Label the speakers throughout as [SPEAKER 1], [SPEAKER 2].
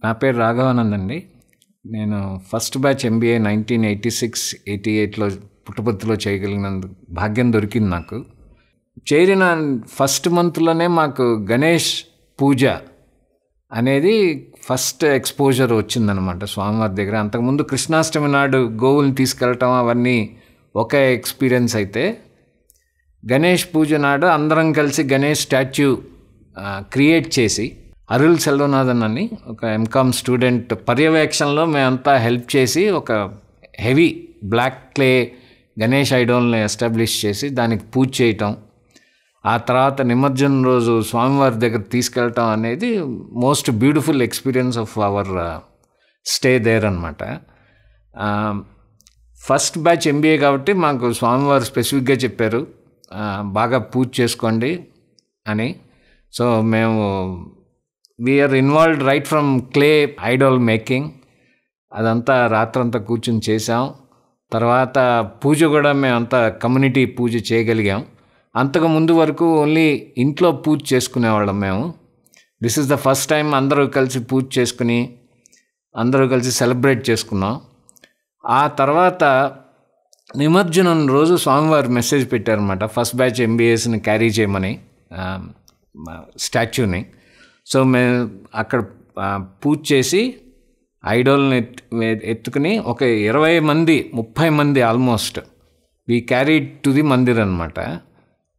[SPEAKER 1] నా పేరు రాఘవానంద్ అండి. నేను ఫస్ట్ బ్యాచ్ ఎంబీఏ 1986-88లో పుట్టపర్తిలో చేయగలిగినందుకు భాగ్యం దొరికింది నాకు. చేరిన ఫస్ట్ మంత్లోనే మాకు గణేష్ పూజ అనేది ఫస్ట్ ఎక్స్పోజర్ వచ్చిందనమాట స్వామివారి దగ్గర. అంతకుముందు కృష్ణాష్టమి నాడు గోవుల్ని తీసుకెళ్ళటం అవన్నీ ఒకే ఎక్స్పీరియన్స్ అయితే, గణేష్ పూజ నాడు అందరం కలిసి గణేష్ స్టాచ్యూ క్రియేట్ చేసి అరుల్ సెల్వనాథన్ అని ఒక ఎంకామ్ స్టూడెంట్ పర్యవేక్షణలో మేమంతా హెల్ప్ చేసి ఒక హెవీ బ్లాక్ క్లే గణేష్ ఐడోల్ని ఎస్టాబ్లిష్ చేసి దానికి పూజ చేయటం, ఆ తర్వాత నిమజ్జనం రోజు స్వామివారి దగ్గర తీసుకెళ్ళటం అనేది most beautiful experience of our stay there అనమాట. ఫస్ట్ బ్యాచ్ ఎంబీఏ కాబట్టి మాకు స్వామివారు స్పెసిఫిక్గా చెప్పారు బాగా పూజ చేసుకోండి అని. సో మేము we are involved right from clay idol making. అదంతా రాత్రంతా కూర్చొని చేసాం. తర్వాత పూజ కూడా మేమంతా కమ్యూనిటీ పూజ చేయగలిగాం. అంతకు ముందు వరకు ఓన్లీ ఇంట్లో పూజ చేసుకునేవాళ్ళం మేము. This is the first time అందరూ కలిసి పూజ చేసుకుని అందరూ కలిసి సెలబ్రేట్ చేసుకున్నాం. ఆ తర్వాత నిమజ్జనం రోజు స్వామివారు మెసేజ్ పెట్టారన్నమాట, ఫస్ట్ బ్యాచ్ ఎంబీఏస్ని క్యారీ చేయమని స్టాచ్యూని. సో మేము అక్కడ పూజ చేసి ఐడోల్ని ఎత్తుకుని ఒక 20 మంది 30 మంది almost we carried to the Mandir అనమాట.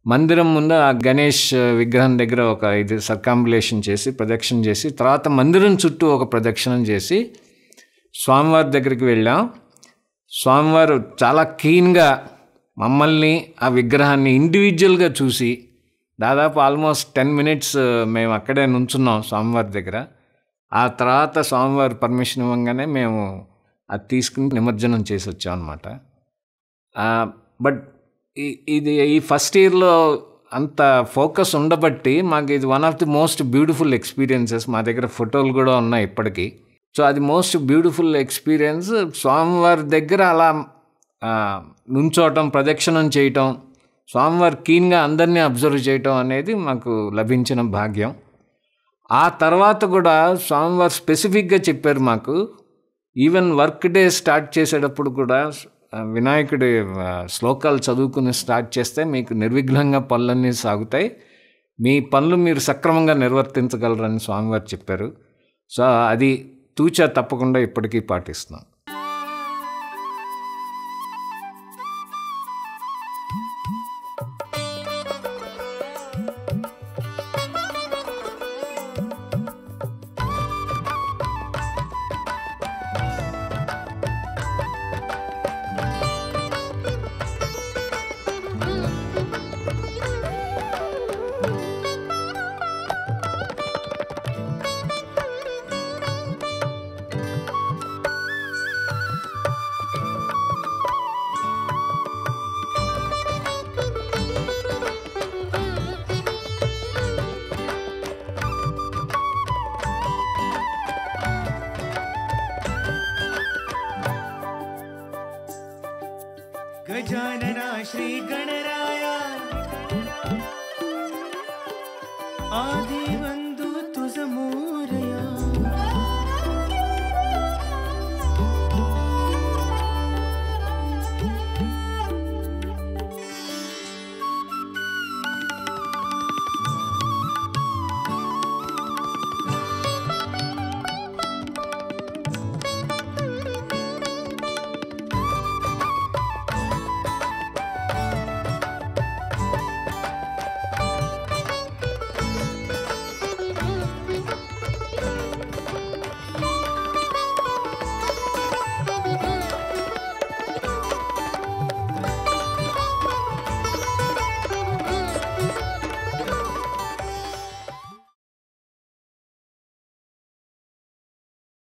[SPEAKER 1] మందిరం ముందు ఆ గణేష్ విగ్రహం దగ్గర ఒక ఇది సర్కాంబులేషన్ చేసి ప్రదక్షిణ చేసి, తర్వాత మందిరం చుట్టూ ఒక ప్రదక్షిణం చేసి స్వామివారి దగ్గరికి వెళ్ళాం. స్వామివారు చాలా క్లీన్గా మమ్మల్ని ఆ విగ్రహాన్ని ఇండివిజువల్గా చూసి దాదాపు ఆల్మోస్ట్ 10 minutes మేము అక్కడే నుంచున్నాం స్వామివారి దగ్గర. ఆ తర్వాత స్వామివారి పర్మిషన్ ఇవ్వగానే మేము అది తీసుకుని నిమజ్జనం చేసి వచ్చాం అనమాట. బట్ ఈ ఫస్ట్ ఇయర్లో అంత ఫోకస్ ఉండబట్టి మాకు ఇది one of the most beautiful experiences. మా దగ్గర ఫోటోలు కూడా ఉన్నాయి ఇప్పటికీ. సో అది మోస్ట్ బ్యూటిఫుల్ ఎక్స్పీరియన్స్. స్వామివారి దగ్గర అలా నుంచోవటం, ప్రదక్షిణం చేయటం, స్వామివారి క్లీన్గా అందరినీ అబ్జర్వ్ చేయటం అనేది మాకు లభించిన భాగ్యం. ఆ తర్వాత కూడా స్వామివారు స్పెసిఫిక్గా చెప్పారు మాకు, ఈవెన్ వర్క్ డే స్టార్ట్ చేసేటప్పుడు కూడా వినాయకుడి శ్లోకాలు చదువుకుని స్టార్ట్ చేస్తే మీకు నిర్విఘ్నంగా పనులన్నీ సాగుతాయి, మీ పనులు మీరు సక్రమంగా నిర్వర్తించగలరని స్వామివారు చెప్పారు. సో అది తూచా తప్పకుండా ఇప్పటికీ పాటిస్తున్నాం.
[SPEAKER 2] गजानना श्री गणराया आदि